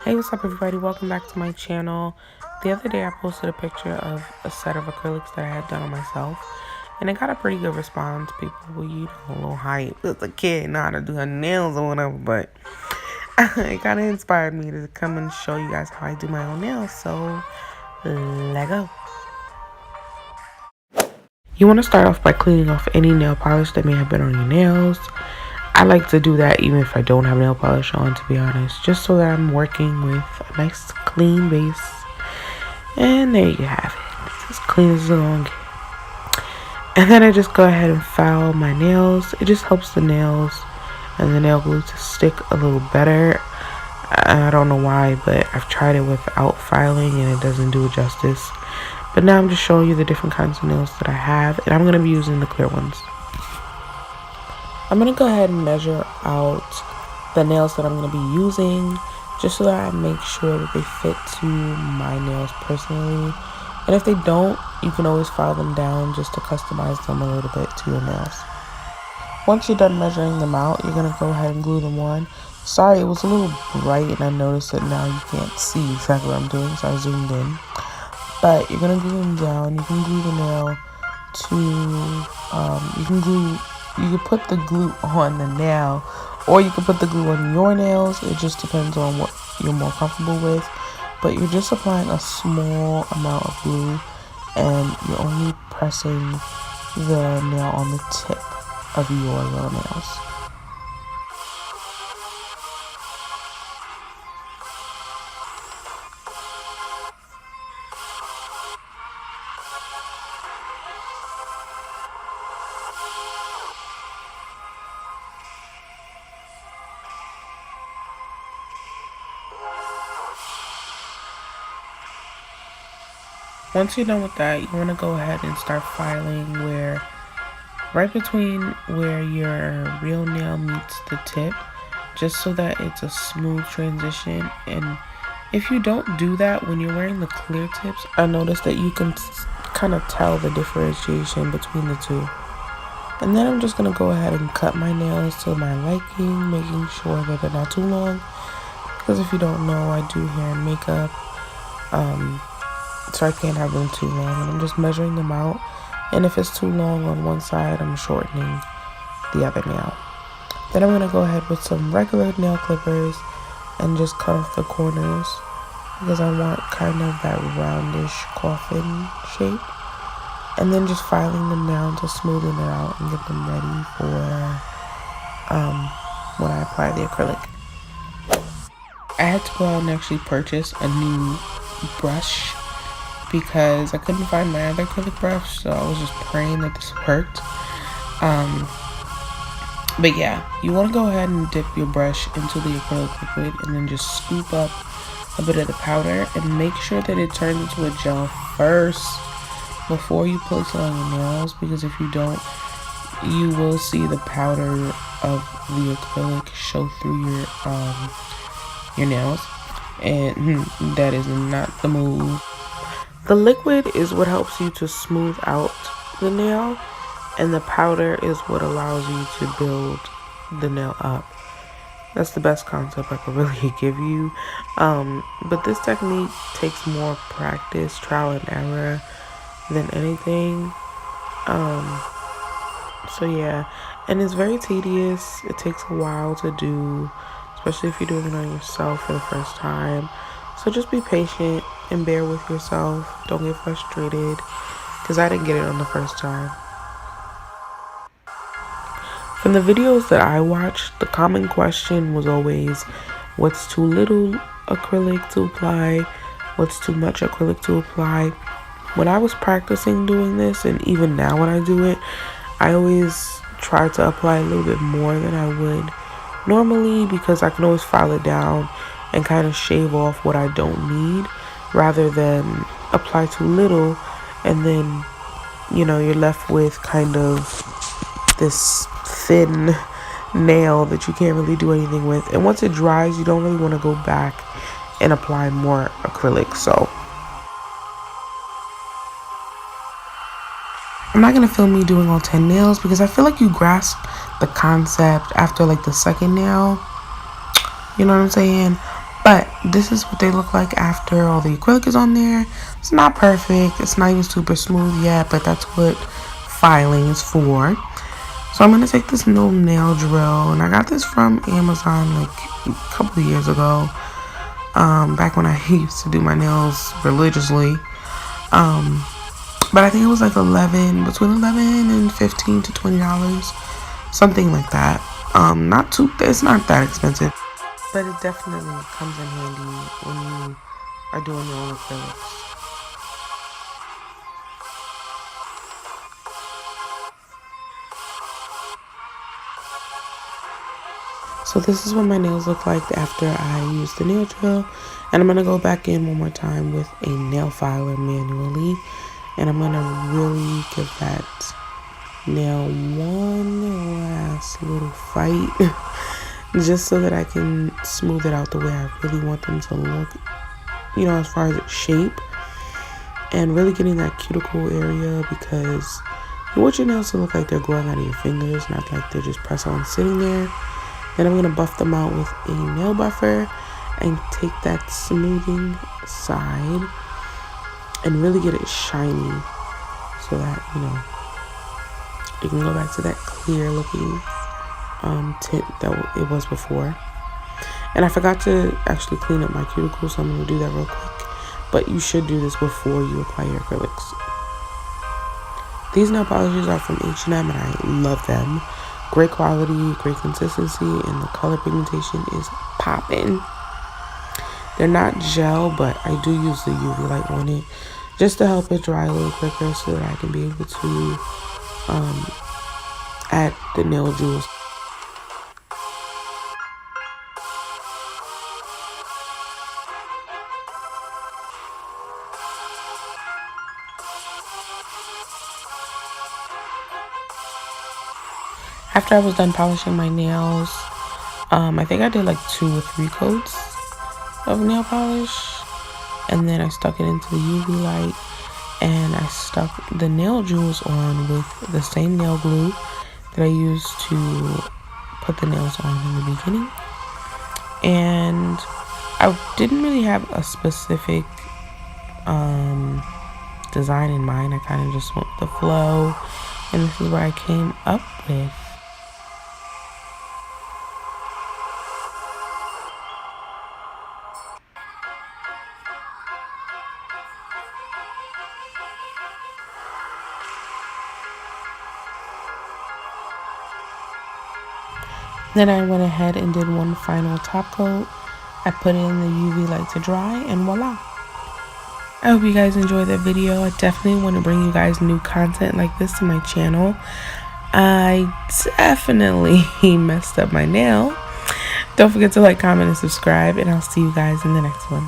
Hey, what's up everybody? Welcome back to my channel. The other day I posted a picture of a set of acrylics that I had done on myself, and it got a pretty good response. People were, a little hype. As a kid, know how to do her nails or whatever, but it kind of inspired me to come and show you guys how I do my own nails. So, let go. You want to start off by cleaning off any nail polish that may have been on your nails. I like to do that even if I don't have nail polish on, to be honest, just so that I'm working with a nice clean base. And there you have it. It's as clean as it's gonna get. And then I just go ahead and file my nails. It just helps the nails and the nail glue to stick a little better. I don't know why, but I've tried it without filing and it doesn't do it justice. But now I'm just showing you the different kinds of nails that I have, and I'm going to be using the clear ones. I'm going to go ahead and measure out the nails that I'm going to be using, just so that I make sure that they fit to my nails personally. And if they don't, you can always file them down just to customize them a little bit to your nails. Once you're done measuring them out, you're going to go ahead and glue them on. Sorry, it was a little bright and I noticed that now you can't see exactly what I'm doing, so I zoomed in. But you're going to glue them down. You can glue the nail to, you can put the glue on the nail, or you can put the glue on your nails. It just depends on what you're more comfortable with. But you're just applying a small amount of glue, and you're only pressing the nail on the tip of your little nails. Once you're done with that, you want to go ahead and start filing right between where your real nail meets the tip, just so that it's a smooth transition. And if you don't do that when you're wearing the clear tips, I noticed that you can kind of tell the differentiation between the two. And then I'm just going to go ahead and cut my nails to my liking, making sure that they're not too long, because if you don't know, I do hair and makeup, so I can't have them too long, and I'm just measuring them out. And if it's too long on one side, I'm shortening the other nail. Then I'm going to go ahead with some regular nail clippers and just cut off the corners, because I want kind of that roundish coffin shape. And then just filing them down to smoothen it out and get them ready for when I apply the acrylic. I had to go out and actually purchase a new brush because I couldn't find my other acrylic brush, so I was just praying that this worked. But yeah, you want to go ahead and dip your brush into the acrylic liquid and then just scoop up a bit of the powder and make sure that it turns into a gel first before you place it on your nails, because if you don't, you will see the powder of the acrylic show through your nails, and that is not the move. The liquid is what helps you to smooth out the nail, and the powder is what allows you to build the nail up. That's the best concept I could really give you. But this technique takes more practice, trial and error than anything. So yeah, and it's very tedious. It takes a while to do, especially if you're doing it on yourself for the first time. So just be patient and bear with yourself. Don't get frustrated, because I didn't get it on the first time. From the videos that I watched, the common question was always, what's too little acrylic to apply? What's too much acrylic to apply? When I was practicing doing this, and even now when I do it, I always try to apply a little bit more than I would normally, because I can always file it down and kind of shave off what I don't need, rather than apply too little and then, you're left with kind of this thin nail that you can't really do anything with. And once it dries, you don't really want to go back and apply more acrylic. So I'm not going to film me doing all 10 nails, because I feel like you grasp the concept after like the second nail. You know what I'm saying? But this is what they look like after all the acrylic is on there. It's not perfect. It's not even super smooth yet, but that's what filing is for. So I'm going to take this little nail drill, and I got this from Amazon like a couple of years ago, back when I used to do my nails religiously. But I think it was like between $11 and $15 to $20, something like that. It's not that expensive, but it definitely comes in handy when you are doing your own acrylics. So this is what my nails look like after I use the nail drill, and I'm going to go back in one more time with a nail filer manually, and I'm going to really give that nail one last little fight just so that I can smooth it out the way I really want them to look, as far as its shape, and really getting that cuticle area, because you want your nails to look like they're growing out of your fingers, not like they're just press on sitting there. Then I'm going to buff them out with a nail buffer and take that smoothing side and really get it shiny so that, it can go back to that clear looking tint that it was before. And I forgot to actually clean up my cuticle, so I'm going to do that real quick. But you should do this before you apply your acrylics. These nail polishes are from H&M, and I love them. Great quality, great consistency, and the color pigmentation is popping. They're not gel, but I do use the UV light on it just to help it dry a little quicker so that I can be able to add the nail jewels. After I was done polishing my nails, I think I did like 2 or 3 coats of nail polish, and then I stuck it into the UV light, and I stuck the nail jewels on with the same nail glue that I used to put the nails on in the beginning. And I didn't really have a specific design in mind. I kind of just went with the flow, and this is what I came up with. Then I went ahead and did one final top coat. I put it in the UV light to dry, and voila. I hope you guys enjoyed the video. I definitely want to bring you guys new content like this to my channel. I definitely messed up my nail. Don't forget to like, comment, and subscribe, and I'll see you guys in the next one.